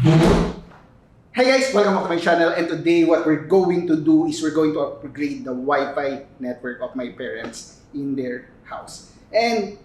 Hey guys, welcome back to my channel, and today what we're going to do is we're going to upgrade the Wi-Fi network of my parents in their house. And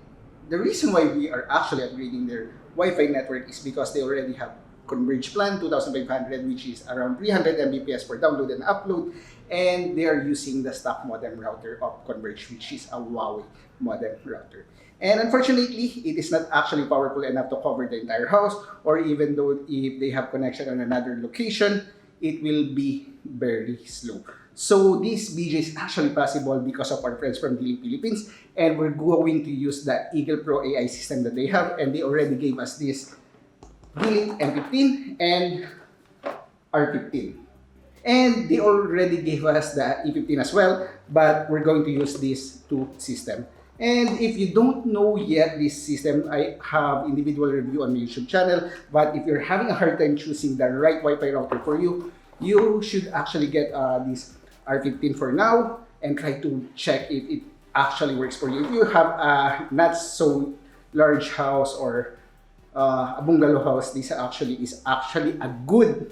the reason why we are actually upgrading their Wi-Fi network is because they already have Converge plan 2500, which is around 300 Mbps per download and upload, and they are using the stock modem router of Converge, which is a Huawei modem router. And unfortunately, it is not actually powerful enough to cover the entire house, or even though if they have connection on another location, it will be very slow. So this BJ is actually possible because of our friends from the Philippines, and we're going to use the Eagle Pro AI system that they have, and they already gave us this Blink M15 and R15. And they already gave us the E15 as well, but we're going to use these two systems. And if you don't know yet this system, I have individual review on my YouTube channel. But if you're having a hard time choosing the right Wi-Fi router for you, you should actually get this R15 for now and try to check if it actually works for you. If you have a not so large house or a bungalow house, this actually is a good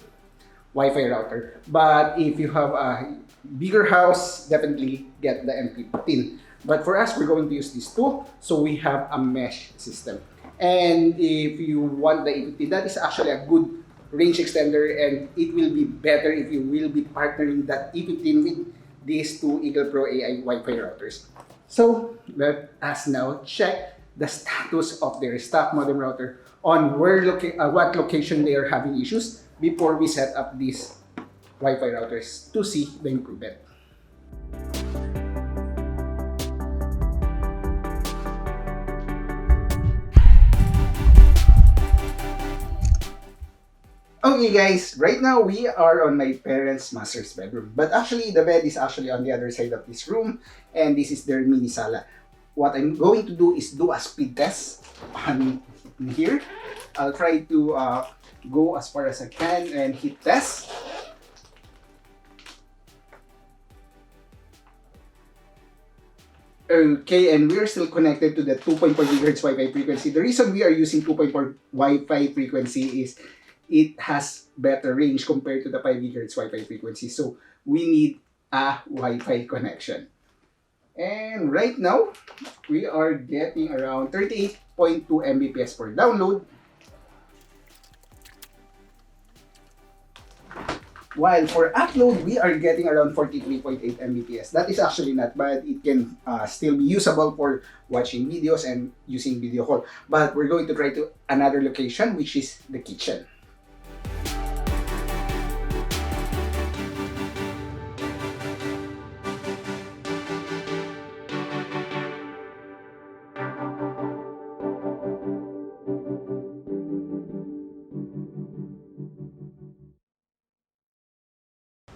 Wi-Fi router. But if you have a bigger house, definitely get the M15. But for us, we're going to use these two, so we have a mesh system. And if you want the E15, that is actually a good range extender, and it will be better if you will be partnering that E15 with these two Eagle Pro AI Wi-Fi routers. So let us now check the status of their stock modem router on what location they are having issues before we set up these Wi-Fi routers to see the improvement. Okay guys, right now we are on my parents' master's bedroom. But actually, the bed is actually on the other side of this room, and this is their mini sala. What I'm going to do is do a speed test on here. I'll try to go as far as I can and hit test. Okay, and we are still connected to the 2.4 GHz Wi-Fi frequency. The reason we are using 2.4 Wi-Fi frequency is it has better range compared to the 5 GHz Wi-Fi frequency. So we need a Wi-Fi connection. And right now, we are getting around 38.2 Mbps per download. While for upload, we are getting around 43.8 Mbps. That is actually not bad. It can still be usable for watching videos and using video call. But we're going to try to another location, which is the kitchen.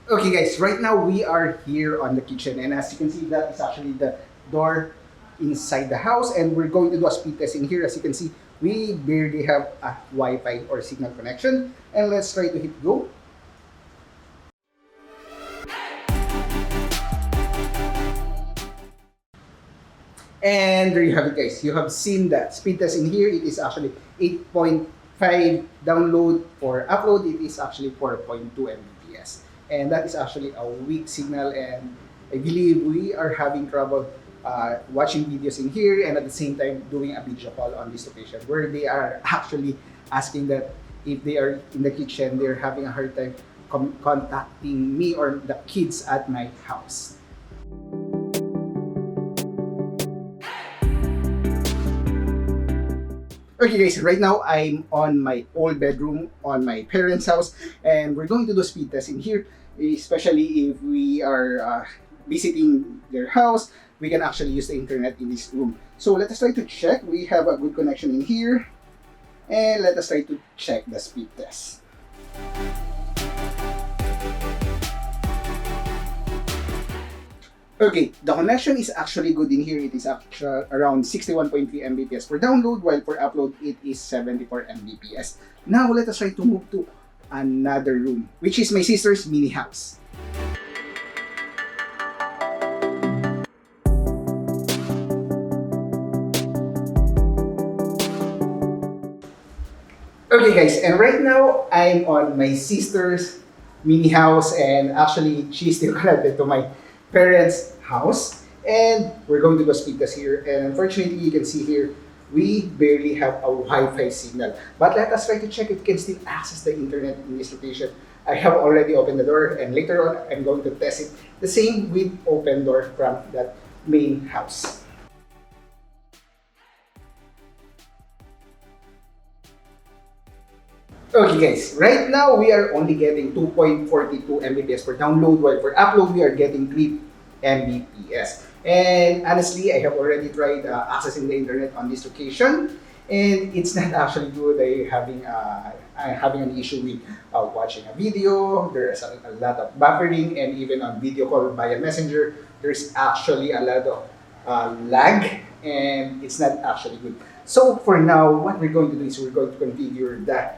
Okay guys, right now we are here on the kitchen, and as you can see, that is actually the door inside the house, and we're going to do a speed test in here. As you can see, we barely have a Wi-Fi or signal connection, and let's try to hit go. And there you have it guys, you have seen that speed test in here. It is actually 8.5 download. For upload, it is actually 4.2 Mbps. And that is actually a weak signal, and I believe we are having trouble watching videos in here and at the same time doing a video call on this location, where they are actually asking that if they are in the kitchen, they're having a hard time contacting me or the kids at my house. Okay guys, right now I'm on my old bedroom on my parents' house, and we're going to do a speed test in here, especially if we are visiting their house. We can actually use the internet in this room. So let us try to check. We have a good connection in here, and let us try to check the speed test. Okay, the connection is actually good in here. It is actually around 61.3 Mbps per download, while for upload, it is 74 Mbps. Now, let us try to move to another room, which is my sister's mini house. Okay guys, and right now I'm on my sister's mini house, and actually she's still connected to my parents' house, and we're going to go speed test here, and unfortunately you can see here we barely have a Wi-Fi signal. But let us try to check if we can still access the internet in this location. I have already opened the door, and later on I'm going to test it the same with open door from that main house. Okay guys, right now we are only getting 2.42 Mbps per download, while for upload we are getting 3 Mbps. And honestly, I have already tried accessing the internet on this location, and it's not actually good. I'm having an issue with watching a video. There's a lot of buffering, and even on video call via messenger, there's actually a lot of lag, and it's not actually good. So for now, what we're going to do is we're going to configure the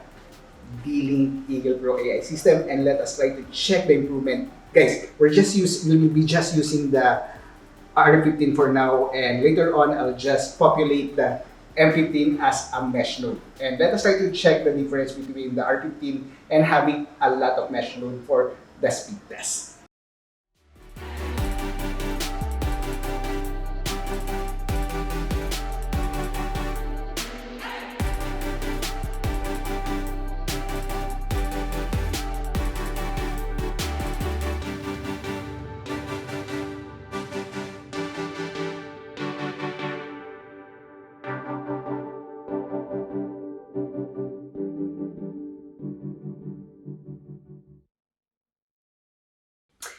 D-Link Eagle Pro AI system, and let us try to check the improvement. Guys, we'll be just using the R15 for now, and later on I'll just populate the M15 as a mesh node. And let us try to check the difference between the R15 and having a lot of mesh node for the speed test.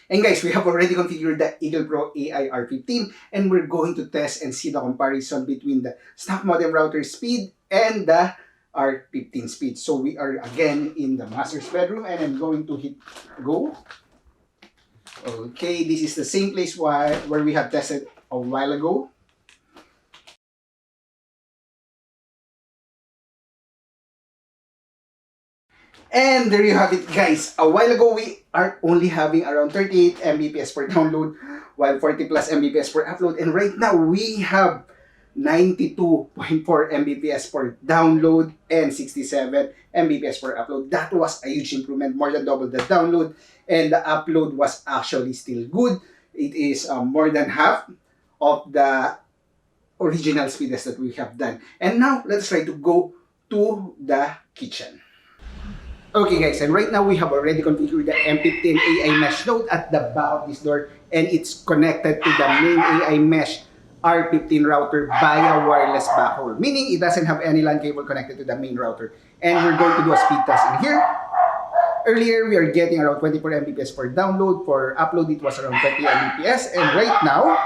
And guys, we have already configured the Eagle Pro AI R15, and we're going to test and see the comparison between the stock modem router speed and the R15 speed. So we are again in the master's bedroom, and I'm going to hit go. Okay, this is the same place where we have tested a while ago. And there you have it guys. A while ago, we are only having around 38 Mbps per download, while 40 plus Mbps per upload. And right now, we have 92.4 Mbps per download and 67 Mbps per upload. That was a huge improvement, more than double the download. And the upload was actually still good. It is more than half of the original speed test that we have done. And now, let's try to go to the kitchen. Okay guys, and right now we have already configured the M15 AI mesh node at the back of this door, and it's connected to the main AI mesh R15 router via wireless backhaul, meaning it doesn't have any LAN cable connected to the main router. And we're going to do a speed test in here. Earlier, we are getting around 24 Mbps per download. For upload, it was around 20 Mbps. And right now,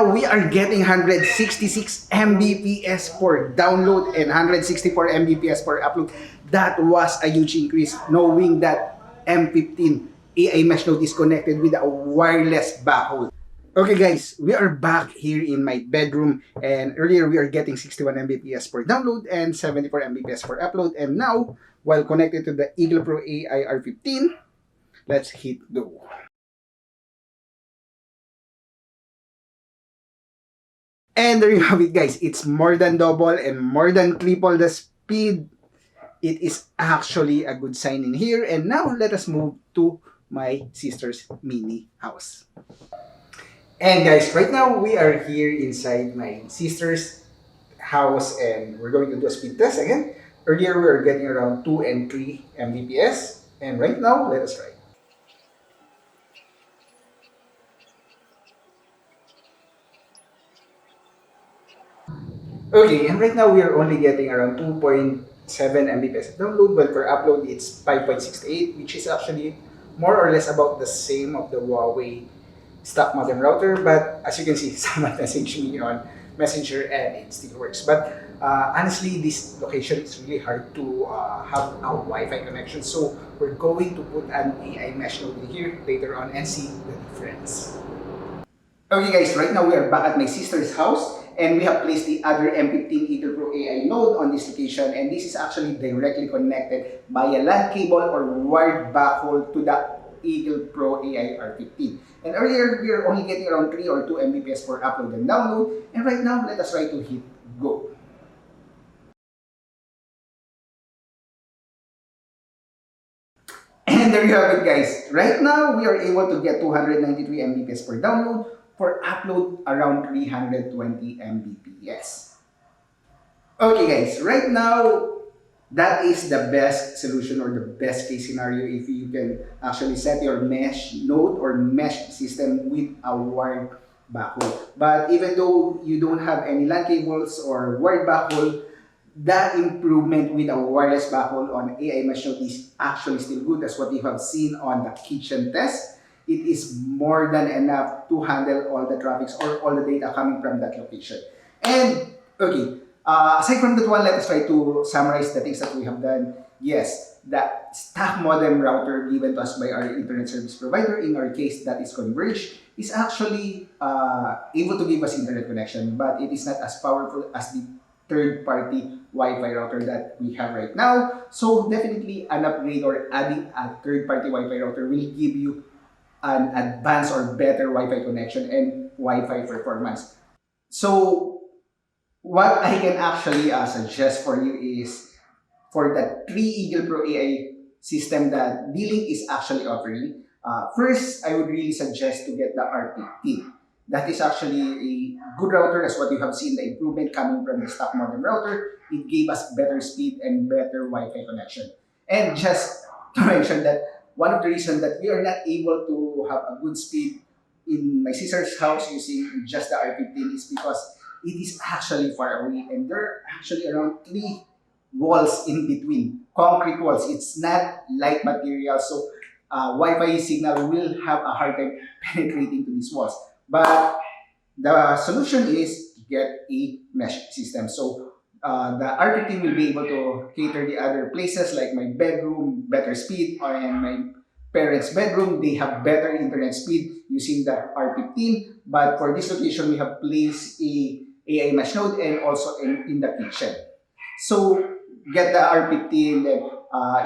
we are getting 166 Mbps per download and 164 Mbps per upload. That was a huge increase, knowing that M15 AI mesh node is connected with a wireless backhaul. Okay guys, we are back here in my bedroom, and earlier we are getting 61 Mbps per download and 74 Mbps per upload, and now, while connected to the Eagle Pro AI R15, let's hit go. And there you have it guys, it's more than double and more than triple the speed. It is actually a good sign in here. And now let us move to my sister's mini house. And guys, right now we are here inside my sister's house, and we're going to do a speed test again. Earlier we were getting around 2 and 3 Mbps, and right now let us try. Okay, and right now we are only getting around 2.7 Mbps download, but for upload it's 5.68, which is actually more or less about the same of the Huawei stock modem router. But as you can see, someone messaged me on Messenger and it still works. But honestly, this location is really hard to have a Wi-Fi connection, so we're going to put an AI mesh node in here later on and see the difference. Okay guys, right now we are back at my sister's house, and we have placed the other M15 Eagle Pro AI node on this location, and this is actually directly connected by a LAN cable or wired backhaul to the Eagle Pro AI R15. And earlier, we were only getting around 3 or 2 Mbps for upload and download. And right now, let us try to hit go. And there you have it, guys. Right now, we are able to get 293 Mbps per download, for upload around 320 Mbps. Okay, guys, right now, that is the best solution or the best case scenario if you can actually set your mesh node or mesh system with a wired backhaul. But even though you don't have any LAN cables or wired backhaul, that improvement with a wireless backhaul on AI mesh node is actually still good. That's what you have seen on the kitchen test. It is more than enough to handle all the traffics or all the data coming from that location. And okay, aside from that one, let us try to summarize the things that we have done. Yes, the stock modem router given to us by our internet service provider, in our case that is Converge, is actually able to give us internet connection, but it is not as powerful as the third-party Wi-Fi router that we have right now. So definitely an upgrade or adding a third-party Wi-Fi router will give you an advanced or better Wi-Fi connection and Wi-Fi performance. So what I can actually suggest for you is for the 3 Eagle Pro AI system that D-Link is actually offering. First, I would really suggest to get the R15. That is actually a good router, as what you have seen, the improvement coming from the stock modem router. It gave us better speed and better Wi-Fi connection. And just to mention that one of the reasons that we are not able to have a good speed in my sister's house using just the R15 is because it is actually far away and there are actually around 3 walls in between, concrete walls. It's not light material, so Wi-Fi signal will have a hard time penetrating to these walls. But the solution is to get a mesh system. So the R15 will be able to cater the other places like my bedroom, better speed, and my parents' bedroom, they have better internet speed using the R15. But for this location, we have placed a AI mesh node and also in the kitchen. So get the R15. Then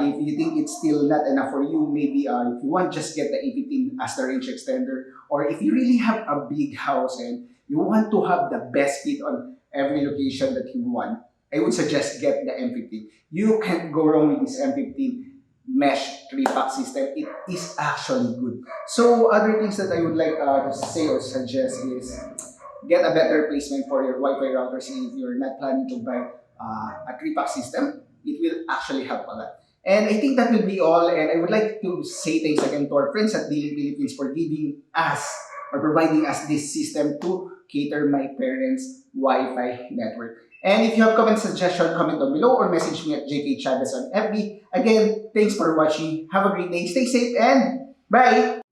if you think it's still not enough for you, maybe if you want, just get the A15 as the range extender. Or if you really have a big house and you want to have the best speed on every location that you want, I would suggest get the M15. You can't go wrong with this M15 mesh 3-pack system. It is actually good. So other things that I would like to say or suggest is get a better placement for your Wi-Fi routers if you're not planning to buy a 3-pack system. It will actually help a lot. And I think that will be all. And I would like to say thanks again to our friends at D-Link Philippines for giving us or providing us this system to cater my parents' Wi-Fi network. And if you have comment suggestion, comment down below or message me at JK Chavez on FB. Again, thanks for watching. Have a great day. Stay safe and bye!